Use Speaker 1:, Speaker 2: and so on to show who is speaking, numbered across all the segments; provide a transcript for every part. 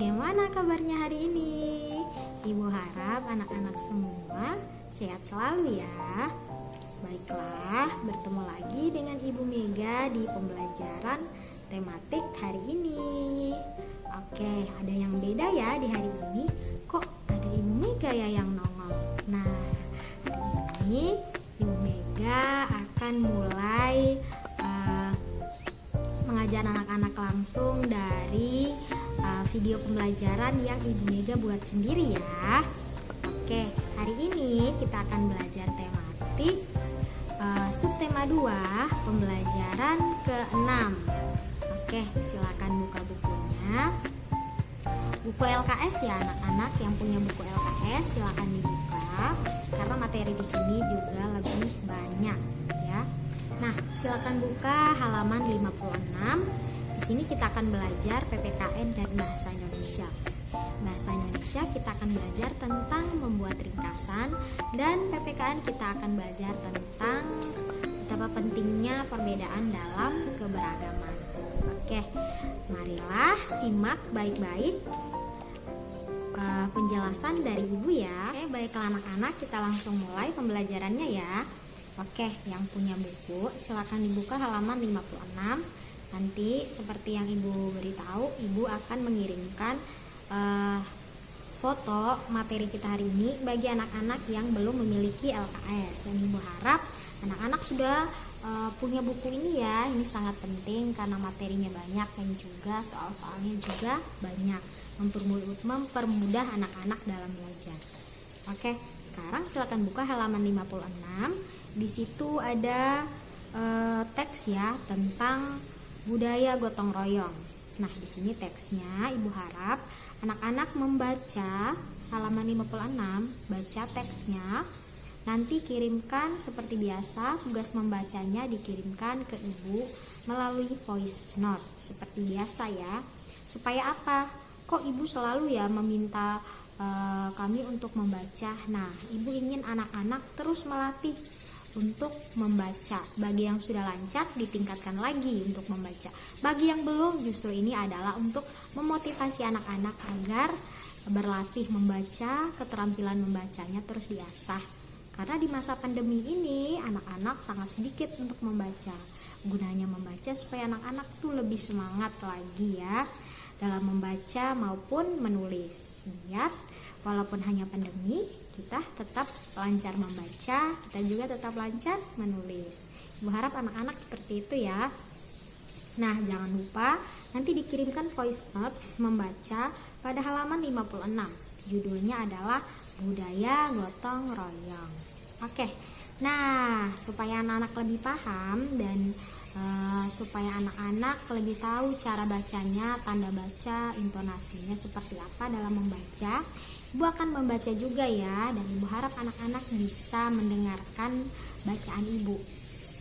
Speaker 1: Bagaimana kabarnya hari ini? Ibu harap anak-anak semua sehat selalu ya. Baiklah, bertemu lagi dengan Ibu Mega di pembelajaran tematik hari ini. Oke, ada yang beda ya di hari ini. Kok ada Ibu Mega ya yang nongol? Nah, hari ini Ibu Mega akan mulai mengajar anak-anak langsung dari video pembelajaran yang Ibu Mega buat sendiri ya. Oke, hari ini kita akan belajar tematik subtema 2 pembelajaran ke-6. Oke, silakan buka bukunya. Buku LKS ya anak-anak, yang punya buku LKS silakan dibuka karena materi di sini juga lebih banyak ya. Nah, silakan buka halaman 56. Di sini kita akan belajar PPKN dan Bahasa Indonesia. Bahasa Indonesia kita akan belajar tentang membuat ringkasan, dan PPKN kita akan belajar tentang betapa pentingnya perbedaan dalam keberagaman. Oke, marilah simak baik-baik penjelasan dari Ibu ya. Oke, baiklah anak-anak, kita langsung mulai pembelajarannya ya. Oke, yang punya buku silakan dibuka halaman 56. Nanti seperti yang Ibu beritahu, Ibu akan mengirimkan foto materi kita hari ini bagi anak-anak yang belum memiliki LKS. Dan Ibu harap anak-anak sudah punya buku ini ya. Ini sangat penting karena materinya banyak dan juga soal-soalnya juga banyak, mempermudah anak-anak dalam belajar. Oke, sekarang silakan buka halaman 56. Di situ ada teks ya tentang budaya gotong royong. Nah, di sini teksnya Ibu harap anak-anak membaca halaman 56, baca teksnya. Nanti kirimkan seperti biasa, tugas membacanya dikirimkan ke Ibu melalui voice note seperti biasa ya. Supaya apa? Kok Ibu selalu ya meminta kami untuk membaca? Nah, Ibu ingin anak-anak terus melatih untuk membaca. Bagi yang sudah lancar ditingkatkan lagi untuk membaca. Bagi yang belum, justru ini adalah untuk memotivasi anak-anak agar berlatih membaca, keterampilan membacanya terus diasah. Karena di masa pandemi ini anak-anak sangat sedikit untuk membaca. Gunanya membaca supaya anak-anak tuh lebih semangat lagi ya dalam membaca maupun menulis. Ingat, walaupun hanya pandemi, kita tetap lancar membaca, kita juga tetap lancar menulis. Ibu harap anak-anak seperti itu ya. Nah, jangan lupa nanti dikirimkan voice note membaca pada halaman 56. Judulnya adalah Budaya Gotong Royong. Oke, nah supaya anak-anak lebih paham dan supaya anak-anak lebih tahu cara bacanya, tanda baca, intonasinya seperti apa dalam membaca, Ibu akan membaca juga ya, dan Ibu harap anak-anak bisa mendengarkan bacaan Ibu.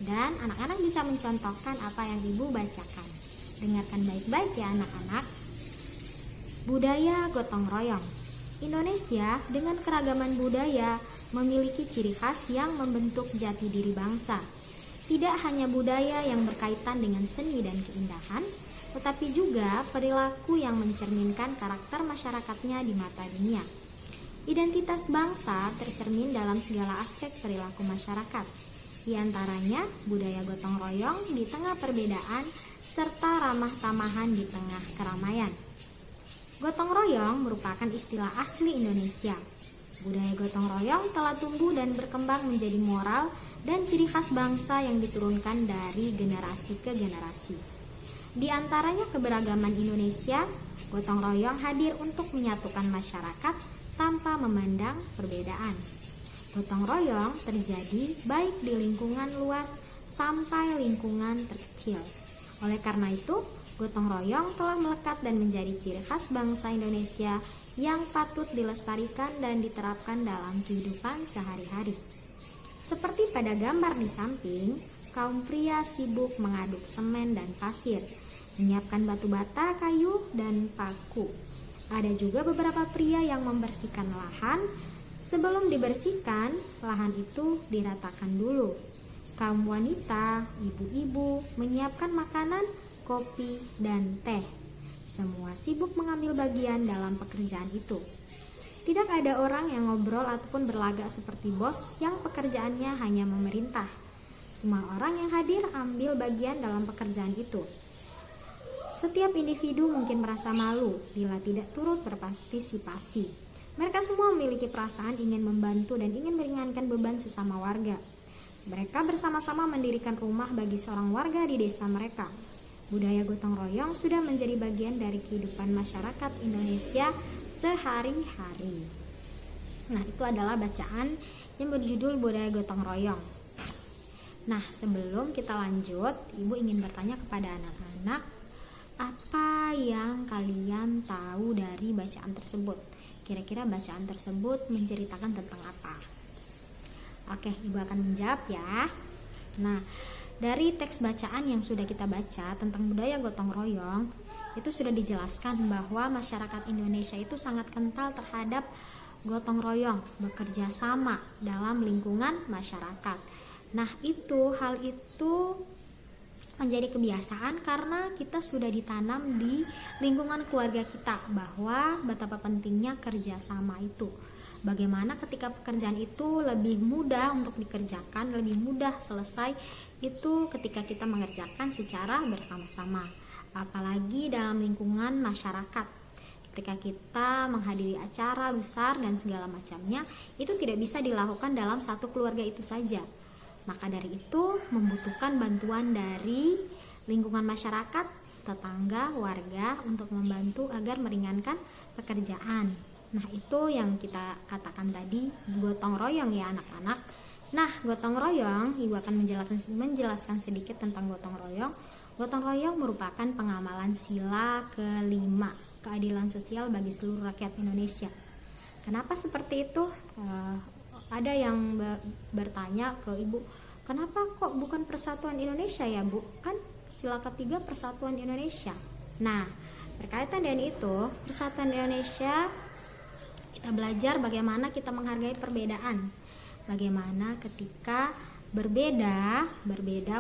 Speaker 1: Dan anak-anak bisa mencontohkan apa yang Ibu bacakan. Dengarkan baik-baik ya anak-anak. Budaya gotong royong. Indonesia dengan keragaman budaya memiliki ciri khas yang membentuk jati diri bangsa. Tidak hanya budaya yang berkaitan dengan seni dan keindahan, tetapi juga perilaku yang mencerminkan karakter masyarakatnya di mata dunia. Identitas bangsa tercermin dalam segala aspek perilaku masyarakat. Di antaranya budaya gotong royong di tengah perbedaan serta ramah tamahan di tengah keramaian. Gotong royong merupakan istilah asli Indonesia. Budaya gotong royong telah tumbuh dan berkembang menjadi moral dan ciri khas bangsa yang diturunkan dari generasi ke generasi. Di antaranya keberagaman Indonesia, gotong royong hadir untuk menyatukan masyarakat tanpa memandang perbedaan. Gotong royong terjadi baik di lingkungan luas sampai lingkungan terkecil. Oleh karena itu, gotong royong telah melekat dan menjadi ciri khas bangsa Indonesia yang patut dilestarikan dan diterapkan dalam kehidupan sehari-hari. Seperti pada gambar di samping, kaum pria sibuk mengaduk semen dan pasir, menyiapkan batu bata, kayu, dan paku. Ada juga beberapa pria yang membersihkan lahan. Sebelum dibersihkan, lahan itu diratakan dulu. Kaum wanita, ibu-ibu menyiapkan makanan, kopi, dan teh. Semua sibuk mengambil bagian dalam pekerjaan itu. Tidak ada orang yang ngobrol ataupun berlagak seperti bos yang pekerjaannya hanya memerintah. Semua orang yang hadir ambil bagian dalam pekerjaan itu. Setiap individu mungkin merasa malu bila tidak turut berpartisipasi. Mereka semua memiliki perasaan ingin membantu dan ingin meringankan beban sesama warga. Mereka bersama-sama mendirikan rumah bagi seorang warga di desa mereka. Budaya gotong royong sudah menjadi bagian dari kehidupan masyarakat Indonesia sehari-hari. Nah, itu adalah bacaan yang berjudul Budaya Gotong Royong. Nah, sebelum kita lanjut, Ibu ingin bertanya kepada anak-anak, apa yang kalian tahu dari bacaan tersebut? Kira-kira bacaan tersebut menceritakan tentang apa? Oke, Ibu akan menjawab ya. Nah, dari teks bacaan yang sudah kita baca tentang budaya gotong royong, itu sudah dijelaskan bahwa masyarakat Indonesia itu sangat kental terhadap gotong royong, bekerja sama dalam lingkungan masyarakat. Nah, hal itu menjadi kebiasaan karena kita sudah ditanam di lingkungan keluarga kita bahwa betapa pentingnya kerjasama itu. Bagaimana ketika pekerjaan itu lebih mudah untuk dikerjakan, lebih mudah selesai itu ketika kita mengerjakan secara bersama-sama. Apalagi dalam lingkungan masyarakat. Ketika kita menghadiri acara besar dan segala macamnya, itu tidak bisa dilakukan dalam satu keluarga itu saja. Maka dari itu membutuhkan bantuan dari lingkungan masyarakat, tetangga, warga untuk membantu agar meringankan pekerjaan. Nah, itu yang kita katakan tadi gotong royong ya anak-anak. Nah, gotong royong, Ibu akan menjelaskan sedikit tentang gotong royong. Gotong royong merupakan pengamalan sila kelima, keadilan sosial bagi seluruh rakyat Indonesia. Kenapa seperti itu? Ada yang bertanya ke Ibu, kenapa kok bukan Persatuan Indonesia ya Bu? Kan sila ketiga Persatuan Indonesia. Nah, berkaitan dengan itu, Persatuan Indonesia kita belajar bagaimana kita menghargai perbedaan. Bagaimana ketika berbeda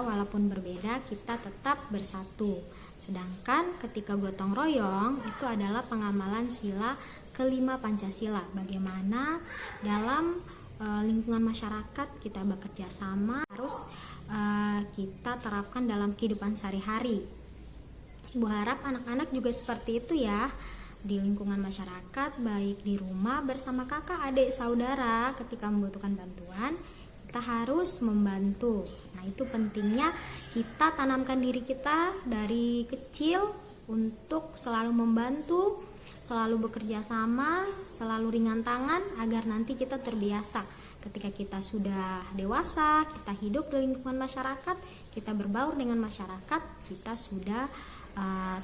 Speaker 1: walaupun berbeda kita tetap bersatu. Sedangkan ketika gotong royong itu adalah pengamalan sila kelima Pancasila. Bagaimana dalam lingkungan masyarakat kita bekerja sama harus kita terapkan dalam kehidupan sehari-hari. Ibu harap anak-anak juga seperti itu ya, di lingkungan masyarakat, baik di rumah bersama kakak, adik, saudara, ketika membutuhkan bantuan kita harus membantu. Nah, itu pentingnya kita tanamkan diri kita dari kecil untuk selalu membantu, selalu bekerja sama, selalu ringan tangan agar nanti kita terbiasa. Ketika kita sudah dewasa, kita hidup di lingkungan masyarakat, kita berbaur dengan masyarakat, kita sudah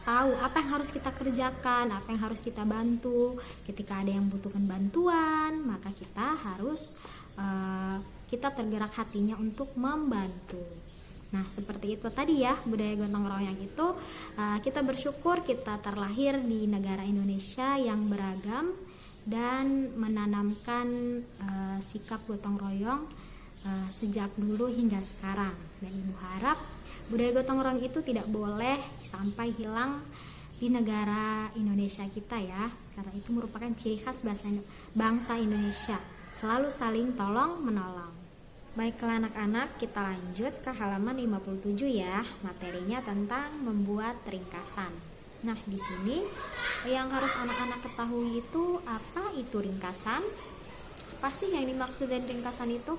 Speaker 1: tahu apa yang harus kita kerjakan, apa yang harus kita bantu. Ketika ada yang membutuhkan bantuan, maka kita harus kita tergerak hatinya untuk membantu. Nah, seperti itu tadi ya budaya gotong royong itu. Kita bersyukur kita terlahir di negara Indonesia yang beragam dan menanamkan sikap gotong royong sejak dulu hingga sekarang. Dan Ibu harap budaya gotong royong itu tidak boleh sampai hilang di negara Indonesia kita ya, karena itu merupakan ciri khas bangsa Indonesia, selalu saling tolong menolong. Baiklah anak-anak, kita lanjut ke halaman 57 ya. Materinya tentang membuat ringkasan. Nah, di sini yang harus anak-anak ketahui itu apa itu ringkasan? Apa sih yang dimaksud dari ringkasan itu?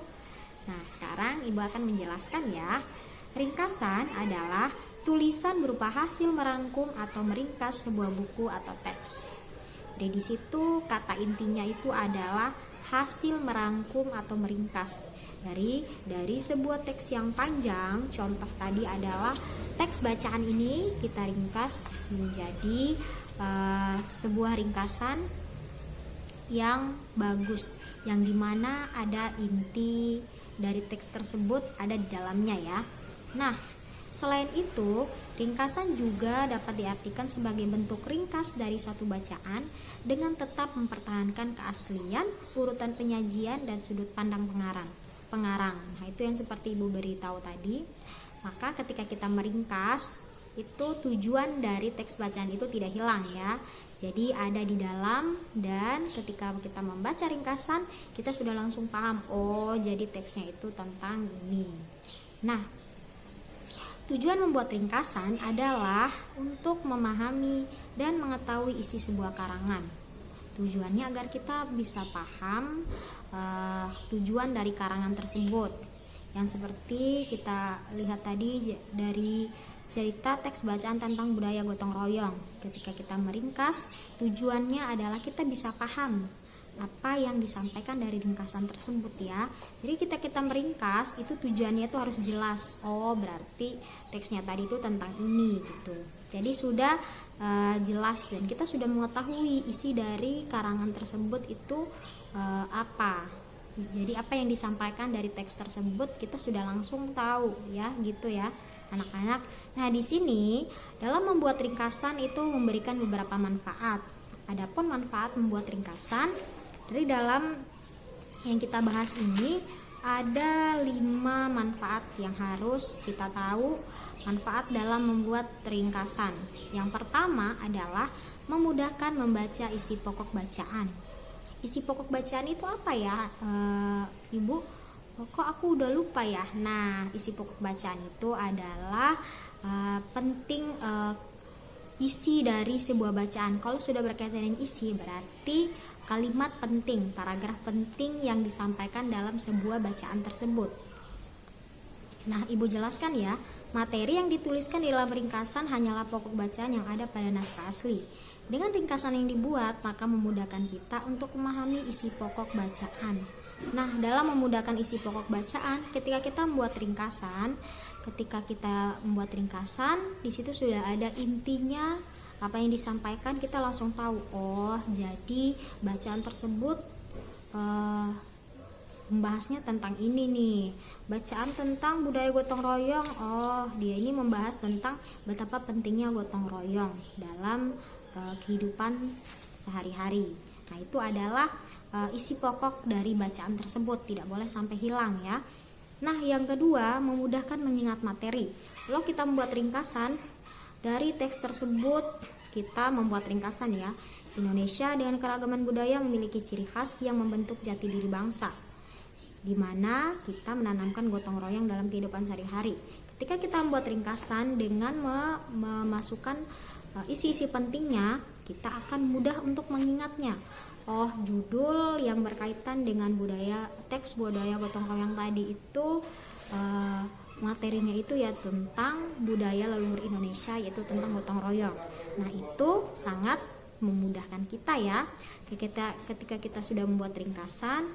Speaker 1: Nah, sekarang Ibu akan menjelaskan ya. Ringkasan adalah tulisan berupa hasil merangkum atau meringkas sebuah buku atau teks. Jadi di situ kata intinya itu adalah hasil merangkum atau meringkas dari sebuah teks yang panjang. Contoh tadi adalah teks bacaan ini kita ringkas menjadi sebuah ringkasan yang bagus, yang dimana ada inti dari teks tersebut ada di dalamnya ya. Nah, selain itu, ringkasan juga dapat diartikan sebagai bentuk ringkas dari suatu bacaan dengan tetap mempertahankan keaslian, urutan penyajian, dan sudut pandang pengarang. Nah, itu yang seperti Ibu beritahu tadi. Maka ketika kita meringkas, itu tujuan dari teks bacaan itu tidak hilang ya. Jadi ada di dalam, dan ketika kita membaca ringkasan kita sudah langsung paham, oh jadi teksnya itu tentang ini. Nah, tujuan membuat ringkasan adalah untuk memahami dan mengetahui isi sebuah karangan. Tujuannya agar kita bisa paham tujuan dari karangan tersebut. Yang seperti kita lihat tadi dari cerita teks bacaan tentang budaya gotong royong. Ketika kita meringkas, tujuannya adalah kita bisa paham apa yang disampaikan dari ringkasan tersebut ya. Jadi kita meringkas itu tujuannya itu harus jelas. Oh, berarti teksnya tadi itu tentang ini gitu. Jadi sudah jelas dan kita sudah mengetahui isi dari karangan tersebut itu apa. Jadi apa yang disampaikan dari teks tersebut kita sudah langsung tahu ya, gitu ya anak-anak. Nah, di sini dalam membuat ringkasan itu memberikan beberapa manfaat. Adapun manfaat membuat ringkasan dari dalam yang kita bahas ini ada 5 manfaat yang harus kita tahu. Manfaat dalam membuat ringkasan. Yang pertama adalah memudahkan membaca isi pokok bacaan. Isi pokok bacaan itu apa ya, Ibu? Kok aku udah lupa ya. Nah, isi pokok bacaan itu adalah penting isi dari sebuah bacaan. Kalau sudah berkaitan dengan isi, berarti kalimat penting, paragraf penting yang disampaikan dalam sebuah bacaan tersebut. Nah, Ibu jelaskan ya, materi yang dituliskan di dalam ringkasan hanyalah pokok bacaan yang ada pada naskah asli. Dengan ringkasan yang dibuat, maka memudahkan kita untuk memahami isi pokok bacaan. Nah, dalam memudahkan isi pokok bacaan, ketika kita membuat ringkasan, di situ sudah ada intinya, apa yang disampaikan kita langsung tahu. Oh, jadi bacaan tersebut membahasnya tentang ini nih. Bacaan tentang budaya gotong royong, oh dia ini membahas tentang betapa pentingnya gotong royong dalam kehidupan sehari-hari. Nah, itu adalah isi pokok dari bacaan tersebut, tidak boleh sampai hilang ya. Nah, yang kedua, memudahkan mengingat materi. Kalau kita membuat ringkasan dari teks tersebut, kita membuat ringkasan ya. Indonesia dengan keragaman budaya memiliki ciri khas yang membentuk jati diri bangsa, di mana kita menanamkan gotong royong dalam kehidupan sehari-hari. Ketika kita membuat ringkasan dengan memasukkan isi-isi pentingnya, kita akan mudah untuk mengingatnya. Oh, judul yang berkaitan dengan teks budaya gotong royong tadi itu materinya itu ya tentang budaya leluhur Indonesia, yaitu tentang gotong royong. Nah, itu sangat memudahkan kita ya. Ketika kita sudah membuat ringkasan,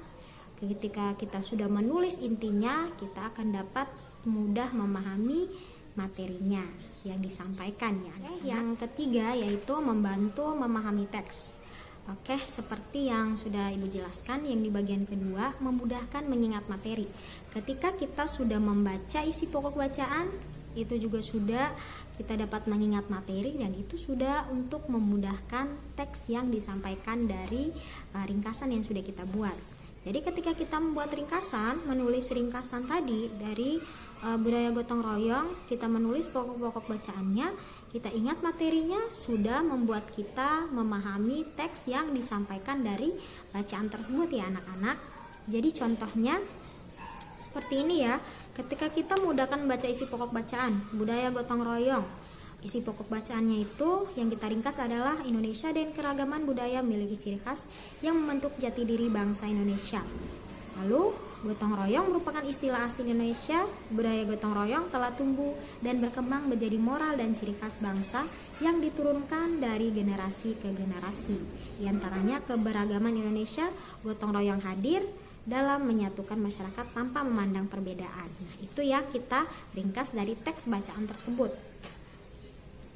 Speaker 1: ketika kita sudah menulis intinya, kita akan dapat mudah memahami materinya yang disampaikan ya. Yang ketiga yaitu membantu memahami teks. Oke, seperti yang sudah Ibu jelaskan, yang di bagian kedua memudahkan mengingat materi. Ketika kita sudah membaca isi pokok bacaan, itu juga sudah kita dapat mengingat materi, dan itu sudah untuk memudahkan teks yang disampaikan dari ringkasan yang sudah kita buat. Jadi ketika kita membuat ringkasan, menulis ringkasan tadi dari budaya gotong royong, kita menulis pokok-pokok bacaannya, kita ingat materinya, sudah membuat kita memahami teks yang disampaikan dari bacaan tersebut ya anak-anak. Jadi contohnya seperti ini ya, ketika kita memudahkan membaca isi pokok bacaan budaya gotong royong, isi pokok bacaannya itu yang kita ringkas adalah Indonesia dan keragaman budaya memiliki ciri khas yang membentuk jati diri bangsa Indonesia. Lalu gotong royong merupakan istilah asli Indonesia. Budaya gotong royong telah tumbuh dan berkembang menjadi moral dan ciri khas bangsa yang diturunkan dari generasi ke generasi. Di antaranya keberagaman Indonesia, gotong royong hadir dalam menyatukan masyarakat tanpa memandang perbedaan. Nah, itu ya kita ringkas dari teks bacaan tersebut.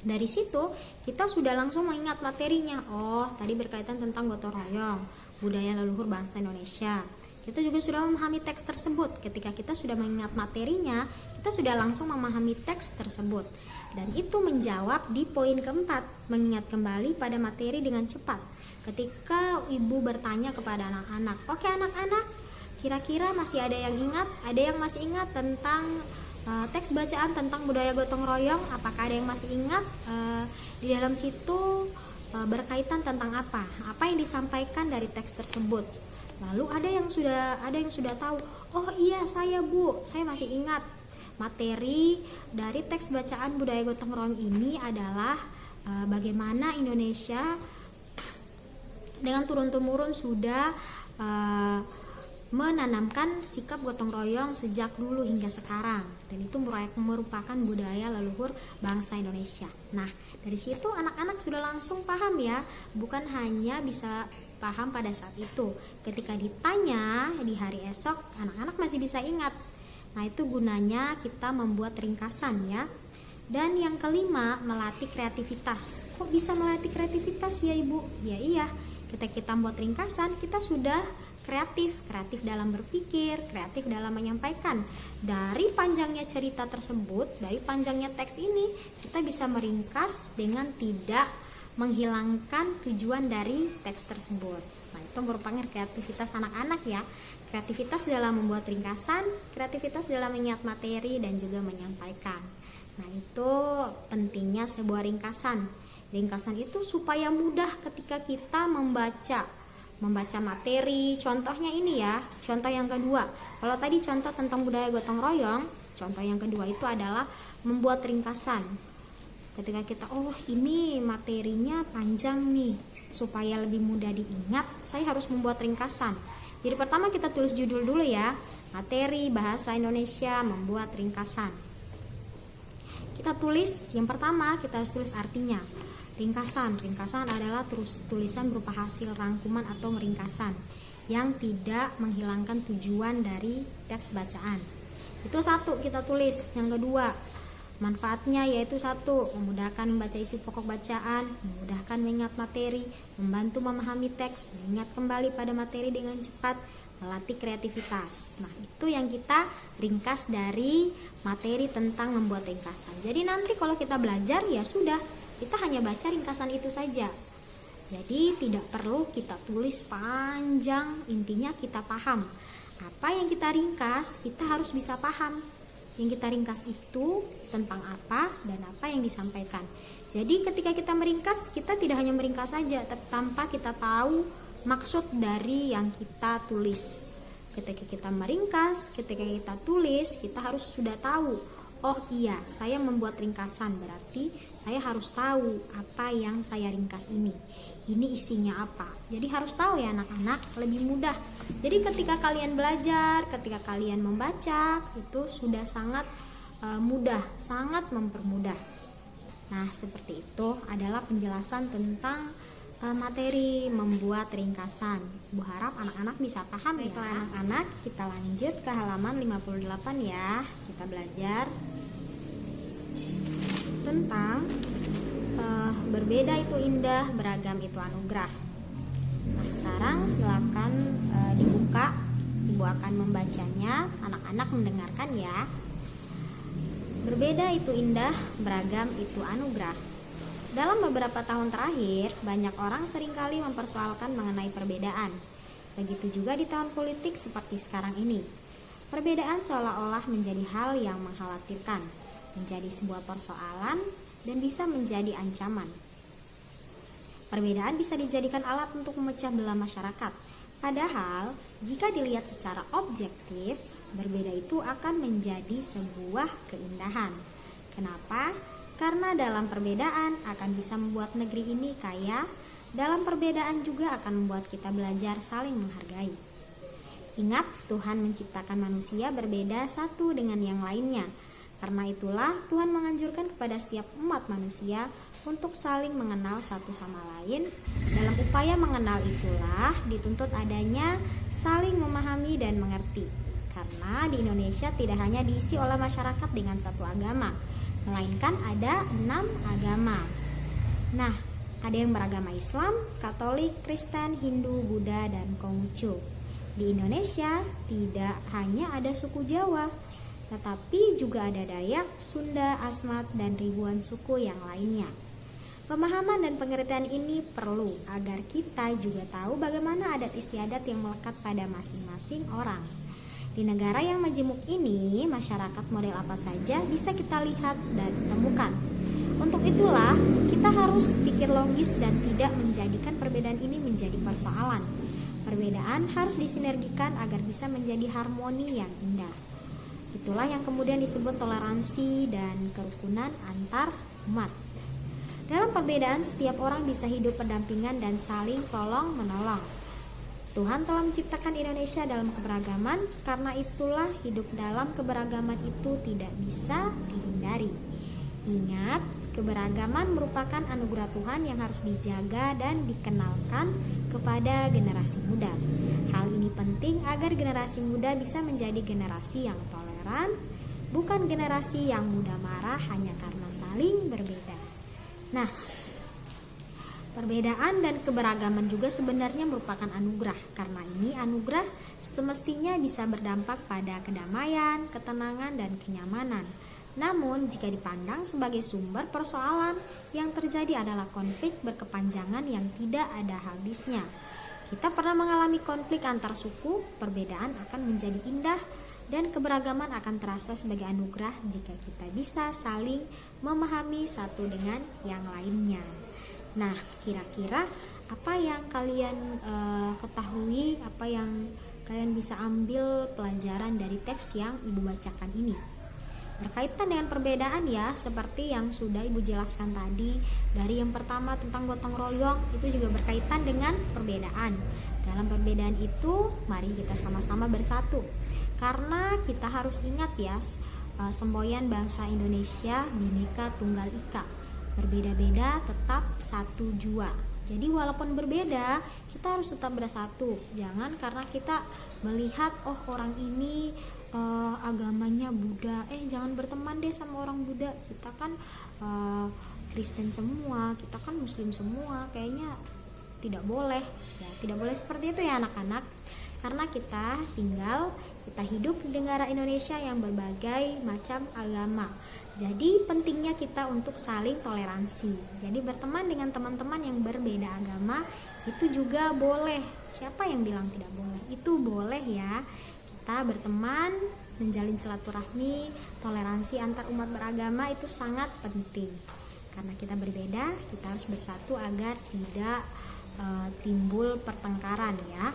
Speaker 1: Dari situ kita sudah langsung mengingat materinya. Oh, tadi berkaitan tentang gotong royong, budaya leluhur bangsa Indonesia. Kita juga sudah memahami teks tersebut. Ketika kita sudah mengingat materinya, kita sudah langsung memahami teks tersebut. Dan itu menjawab di poin keempat, mengingat kembali pada materi dengan cepat. Ketika Ibu bertanya kepada anak-anak, oke anak-anak, kira-kira masih ada yang ingat? Ada yang masih ingat tentang teks bacaan tentang budaya gotong royong, apakah ada yang masih ingat? Di dalam situ berkaitan tentang apa? Apa yang disampaikan dari teks tersebut? Lalu ada yang sudah tahu. Oh iya saya Bu, saya masih ingat. Materi dari teks bacaan budaya gotong royong ini adalah bagaimana Indonesia dengan turun-temurun sudah menanamkan sikap gotong royong sejak dulu hingga sekarang, dan itu merupakan budaya leluhur bangsa Indonesia. Nah, dari situ anak-anak sudah langsung paham ya, bukan hanya bisa paham pada saat itu. Ketika ditanya di hari esok, anak-anak masih bisa ingat. Nah, itu gunanya kita membuat ringkasan ya. Dan yang kelima, melatih kreativitas. Kok bisa melatih kreativitas ya Ibu? Ya iya, ketika kita membuat ringkasan, kita sudah kreatif dalam berpikir, kreatif dalam menyampaikan. Dari panjangnya cerita tersebut, dari panjangnya teks ini, kita bisa meringkas dengan tidak menghilangkan tujuan dari teks tersebut. Nah, itu merupakan kreativitas anak-anak ya. Kreativitas dalam membuat ringkasan, kreativitas dalam mengingat materi dan juga menyampaikan. Nah, itu pentingnya sebuah ringkasan. Ringkasan itu supaya mudah ketika kita membaca materi. Contohnya ini ya, contoh yang kedua. Kalau tadi contoh tentang budaya gotong royong, contoh yang kedua itu adalah membuat ringkasan. Ketika kita, oh ini materinya panjang nih, supaya lebih mudah diingat, saya harus membuat ringkasan. Jadi pertama kita tulis judul dulu ya, materi bahasa Indonesia membuat ringkasan. Kita tulis, yang pertama kita harus tulis artinya. Ringkasan adalah tulisan berupa hasil rangkuman atau ringkasan yang tidak menghilangkan tujuan dari teks bacaan. Itu satu kita tulis. Yang kedua, manfaatnya yaitu satu, memudahkan membaca isi pokok bacaan, memudahkan mengingat materi, membantu memahami teks, mengingat kembali pada materi dengan cepat, melatih kreativitas. Nah, itu yang kita ringkas dari materi tentang membuat ringkasan. Jadi nanti kalau kita belajar ya sudah, kita hanya baca ringkasan itu saja. Jadi tidak perlu kita tulis panjang, intinya kita paham. Apa yang kita ringkas, kita harus bisa paham. Yang kita ringkas itu tentang apa dan apa yang disampaikan. Jadi ketika kita meringkas, kita tidak hanya meringkas saja, tanpa kita tahu maksud dari yang kita tulis. Ketika kita meringkas, ketika kita tulis, kita harus sudah tahu. Oh iya, saya membuat ringkasan, berarti saya harus tahu apa yang saya ringkas ini. Ini isinya apa. Jadi harus tahu ya anak-anak, lebih mudah. Jadi ketika kalian belajar, ketika kalian membaca, itu sudah sangat mudah, sangat mempermudah. Nah, seperti itu adalah penjelasan tentang materi membuat ringkasan. Bu harap anak-anak bisa paham ya. Anak-anak, kita lanjut ke halaman 58 ya. Kita belajar tentang berbeda itu indah, beragam itu anugerah. Nah, sekarang silakan dibuka. Ibu akan membacanya, anak-anak mendengarkan ya. Berbeda itu indah, beragam itu anugerah. Dalam beberapa tahun terakhir, banyak orang seringkali mempersoalkan mengenai perbedaan. Begitu juga di tahun politik seperti sekarang ini. Perbedaan seolah-olah menjadi hal yang mengkhawatirkan, menjadi sebuah persoalan, dan bisa menjadi ancaman. Perbedaan bisa dijadikan alat untuk memecah belah masyarakat. Padahal, jika dilihat secara objektif, berbeda itu akan menjadi sebuah keindahan. Kenapa? Karena dalam perbedaan akan bisa membuat negeri ini kaya. Dalam perbedaan juga akan membuat kita belajar saling menghargai. Ingat, Tuhan menciptakan manusia berbeda satu dengan yang lainnya. Karena itulah Tuhan menganjurkan kepada setiap umat manusia untuk saling mengenal satu sama lain. Dalam upaya mengenal itulah dituntut adanya saling memahami dan mengerti. Karena di Indonesia tidak hanya diisi oleh masyarakat dengan satu agama, melainkan ada 6 agama. Nah, ada yang beragama Islam, Katolik, Kristen, Hindu, Buddha, dan Konghucu. Di Indonesia tidak hanya ada suku Jawa, tetapi juga ada Dayak, Sunda, Asmat, dan ribuan suku yang lainnya. Pemahaman dan pengertian ini perlu agar kita juga tahu bagaimana adat istiadat yang melekat pada masing-masing orang. Di Di negara yang majemuk ini, masyarakat model apa saja bisa kita lihat dan temukan. Untuk itulah, kita harus pikir logis dan tidak menjadikan perbedaan ini menjadi persoalan. Perbedaan harus disinergikan agar bisa menjadi harmoni yang indah. Itulah yang kemudian disebut toleransi dan kerukunan antar umat. Dalam perbedaan, setiap orang bisa hidup berdampingan dan saling tolong-menolong. Tuhan telah menciptakan Indonesia dalam keberagaman, karena itulah hidup dalam keberagaman itu tidak bisa dihindari. Ingat, keberagaman merupakan anugerah Tuhan yang harus dijaga dan dikenalkan kepada generasi muda. Hal ini penting agar generasi muda bisa menjadi generasi yang toleran, bukan generasi yang mudah marah hanya karena saling berbeda. Nah, perbedaan dan keberagaman juga sebenarnya merupakan anugerah. Karena ini anugerah semestinya bisa berdampak pada kedamaian, ketenangan, dan kenyamanan. Namun, jika dipandang sebagai sumber persoalan, yang terjadi adalah konflik berkepanjangan yang tidak ada habisnya. Kita pernah mengalami konflik antar suku, perbedaan akan menjadi indah, dan keberagaman akan terasa sebagai anugerah jika kita bisa saling memahami satu dengan yang lainnya. Nah, kira-kira apa yang kalian ketahui, apa yang kalian bisa ambil pelajaran dari teks yang Ibu bacakan ini? Berkaitan dengan perbedaan ya, seperti yang sudah Ibu jelaskan tadi. Dari yang pertama tentang gotong royong, itu juga berkaitan dengan perbedaan. Dalam perbedaan itu, mari kita sama-sama bersatu. Karena kita harus ingat ya, semboyan bangsa Indonesia Bhinneka Tunggal Ika. Berbeda-beda tetap satu jua. Jadi walaupun berbeda, kita harus tetap bersatu. Jangan karena kita melihat orang ini agamanya Buddha, jangan berteman deh sama orang Buddha. Kita kan Kristen semua, kita kan Muslim semua, kayaknya tidak boleh. Ya, tidak boleh seperti itu ya anak-anak. Karena kita hidup di negara Indonesia yang berbagai macam agama. Jadi pentingnya kita untuk saling toleransi. Jadi berteman dengan teman-teman yang berbeda agama itu juga boleh. Siapa yang bilang tidak boleh? Itu boleh ya. Kita berteman, menjalin silaturahmi, toleransi antar umat beragama itu sangat penting. Karena kita berbeda, kita harus bersatu agar tidak timbul pertengkaran ya.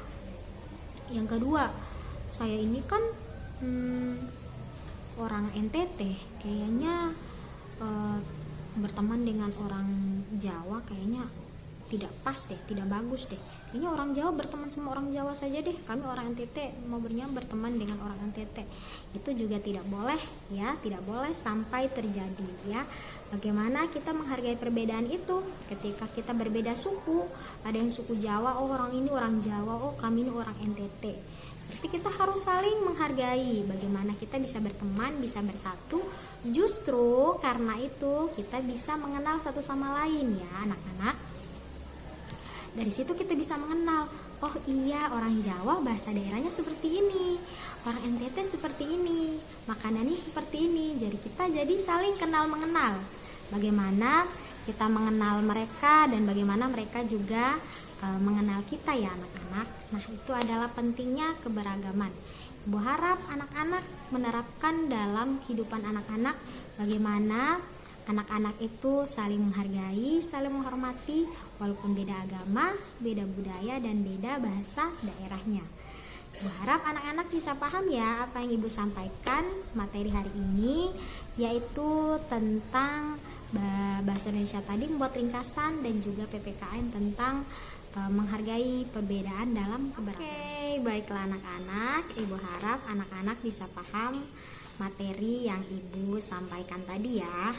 Speaker 1: Yang kedua, saya ini kan orang NTT, kayaknya berteman dengan orang Jawa kayaknya tidak pas deh, tidak bagus deh. Kayaknya orang Jawa berteman sama orang Jawa saja deh. Kami orang NTT maunya berteman dengan orang NTT. Itu juga tidak boleh ya, tidak boleh sampai terjadi ya. Bagaimana kita menghargai perbedaan itu? Ketika kita berbeda suku, ada yang suku Jawa, orang ini orang Jawa, kami ini orang NTT. Berarti kita harus saling menghargai. Bagaimana kita bisa berteman, bisa bersatu. Justru karena itu kita bisa mengenal satu sama lain ya anak-anak. Dari situ kita bisa mengenal, oh iya orang Jawa bahasa daerahnya seperti ini, orang NTT seperti ini, makanannya seperti ini. Jadi kita saling kenal mengenal. Bagaimana kita mengenal mereka dan bagaimana mereka juga mengenal kita ya anak-anak. Nah, itu adalah pentingnya keberagaman. Ibu harap anak-anak menerapkan dalam kehidupan anak-anak bagaimana anak-anak itu saling menghargai, saling menghormati walaupun beda agama, beda budaya, dan beda bahasa daerahnya. Ibu harap anak-anak bisa paham ya apa yang Ibu sampaikan materi hari ini, yaitu tentang bahasa Indonesia tadi, membuat ringkasan, dan juga PPKN tentang menghargai perbedaan dalam keberagaman. Oke, baiklah anak-anak, Ibu harap anak-anak bisa paham materi yang Ibu sampaikan tadi ya.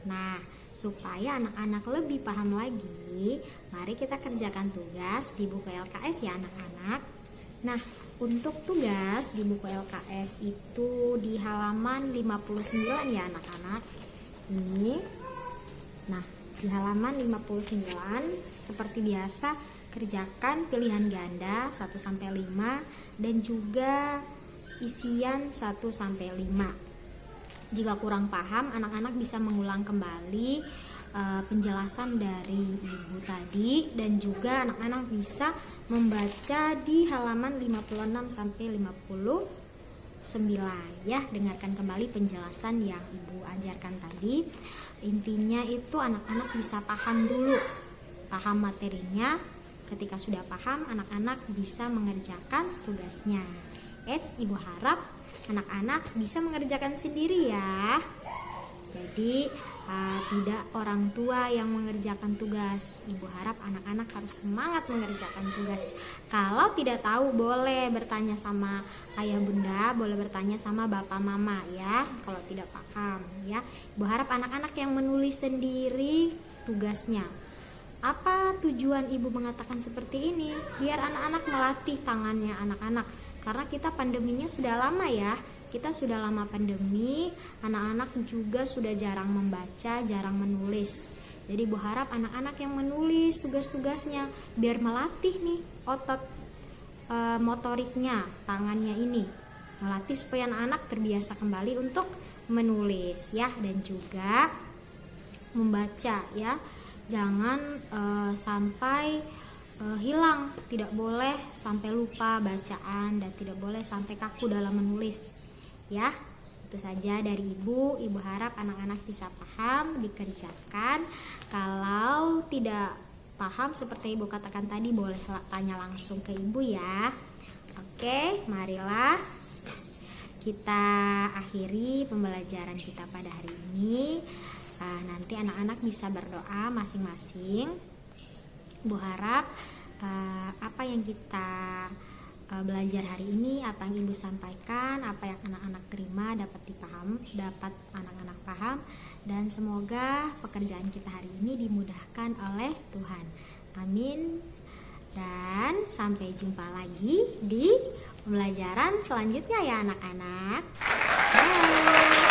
Speaker 1: Nah, supaya anak-anak lebih paham lagi, mari kita kerjakan tugas di buku LKS ya anak-anak. Nah, untuk tugas di buku LKS itu di halaman 59 ya anak-anak. Ini. Nah, di halaman 59 seperti biasa kerjakan pilihan ganda 1-5 dan juga isian 1-5. Jika kurang paham, anak-anak bisa mengulang kembali penjelasan dari Ibu tadi, dan juga anak-anak bisa membaca di halaman 56-59 9 ya. Dengarkan kembali penjelasan yang Ibu ajarkan tadi. Intinya itu anak-anak bisa paham dulu, paham materinya. Ketika sudah paham, anak-anak bisa mengerjakan tugasnya. Ibu harap anak-anak bisa mengerjakan sendiri ya. Jadi tidak orang tua yang mengerjakan tugas. Ibu harap anak-anak harus semangat mengerjakan tugas. Kalau tidak tahu boleh bertanya sama ayah bunda, boleh bertanya sama bapak mama ya. Kalau tidak paham ya. Ibu harap anak-anak yang menulis sendiri tugasnya. Apa tujuan ibu mengatakan seperti ini? Biar anak-anak melatih tangannya anak-anak. Karena kita pandeminya sudah lama ya. Kita sudah lama pandemi, anak-anak juga sudah jarang membaca, jarang menulis. Jadi Ibu harap anak-anak yang menulis tugas-tugasnya biar melatih nih otot motoriknya, tangannya ini. Melatih supaya anak-anak terbiasa kembali untuk menulis ya, dan juga membaca ya. Jangan sampai hilang, tidak boleh sampai lupa bacaan dan tidak boleh sampai kaku dalam menulis. Ya, itu saja dari Ibu. Ibu harap anak-anak bisa paham, dikerjakan. Kalau tidak paham seperti Ibu katakan tadi, boleh tanya langsung ke Ibu ya. Oke, marilah kita akhiri pembelajaran kita pada hari ini. Nanti anak-anak bisa berdoa masing-masing. Ibu harap apa yang kita belajar hari ini, apa yang Ibu sampaikan, apa yang anak-anak terima dapat anak-anak paham, dan semoga pekerjaan kita hari ini dimudahkan oleh Tuhan. Amin. Dan sampai jumpa lagi di pembelajaran selanjutnya ya anak-anak. Bye.